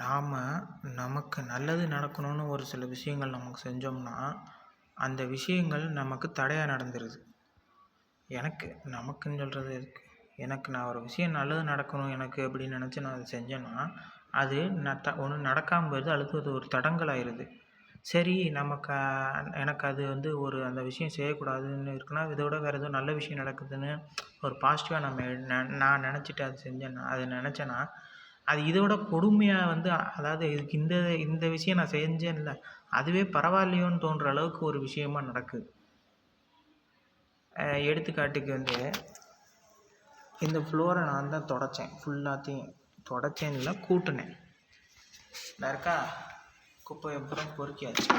நாம் நமக்கு நல்லது நடக்கணும்னு ஒரு சில விஷயங்கள் நமக்கு செஞ்சோம்னா, அந்த விஷயங்கள் நமக்கு தடையாக நடந்துருது. நமக்குன்னு சொல்கிறது எதுக்கு? நான் ஒரு விஷயம் நல்லது நடக்கணும் எனக்கு அப்படின்னு நினச்சி நான் அதை செஞ்சேன்னா, அது ஒண்ணு நடக்காமல் போயிடுது, அல்லது அது ஒரு தடங்கல் ஆயிடுது. சரி நமக்கு எனக்கு அது வந்து அந்த விஷயம் செய்யக்கூடாதுன்னு இருக்குன்னா, இதை விட வேறு ஏதோ நல்ல விஷயம் நடக்குதுன்னு ஒரு பாசிட்டிவாக நான் நினச்சிட்டு அதை நினச்சேன்னா, அது இதை விட கொடுமையாக அதாவது இதுக்கு இந்த விஷயம் நான் செஞ்சேன்ல, அதுவே பரவாயில்லையோன்னு தோன்ற அளவுக்கு ஒரு விஷயமா நடக்குது. எடுத்துக்காட்டுக்கு இந்த ஃப்ளோரை நான் தான் துடைச்சேன், ஃபுல்லாத்தையும் துடைச்சேன்னு இல்லை, கூட்டினேன். இருக்கா குப்பை அப்புறம் பொறுக்கியாச்சு.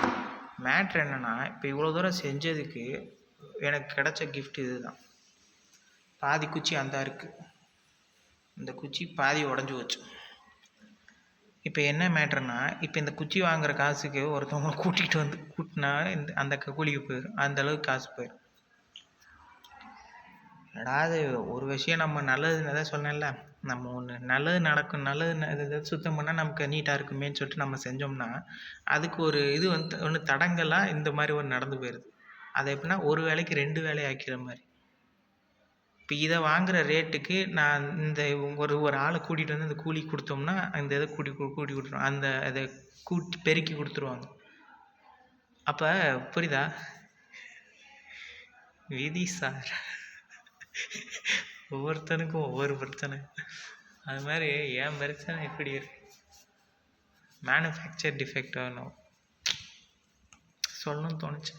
மேட்ரு என்னென்னா, இப்போ இவ்வளோ தூரம் செஞ்சதுக்கு எனக்கு கிடைச்ச கிஃப்ட் இது தான். பாதி குச்சி இருக்குது, இந்த குச்சி பாதி உடஞ்சி போச்சு. இப்போ என்ன மேட்ருன்னா, இப்போ இந்த குச்சி வாங்குகிற காசுக்கு ஒருத்தவங்க கூட்டிகிட்டு அந்த கூலிக்கு போயிடும், அந்தளவுக்கு காசு போயிடும். ஏதாவது ஒரு விஷயம் நம்ம நல்லது தான் சொன்னேன்ல, நம்ம ஒன்று நல்லது நடக்கும், நல்லது சுத்தம் பண்ணால் நமக்கு நீட்டாக இருக்குமேன்னு சொல்லிட்டு நம்ம செஞ்சோம்னா, அதுக்கு ஒரு இது ஒன்று தடங்கலாக இந்த மாதிரி ஒன்று நடந்து போயிடுது. அது எப்படின்னா, ஒரு வேலைக்கு 2 வேலை ஆக்கிற மாதிரி. இப்போ இதை வாங்குகிற ரேட்டுக்கு நான் இந்த ஒரு ஆளை கூட்டிகிட்டு இந்த கூலி கொடுத்தோம்னா, அந்த இதை கூட்டி கொடுத்துருவோம், இதை பெருக்கி கொடுத்துருவாங்க. அப்போ புரியுதா? விதி சார், ஒவ்வொருத்தனுக்கும் ஒவ்வொரு பிரச்சனை. அது மாதிரி என் பிரச்சனை இப்படி இருக்கு, மேனுஃபேக்சர் டிஃபெக்ட் சொல்லணும்னு தோணுச்சு.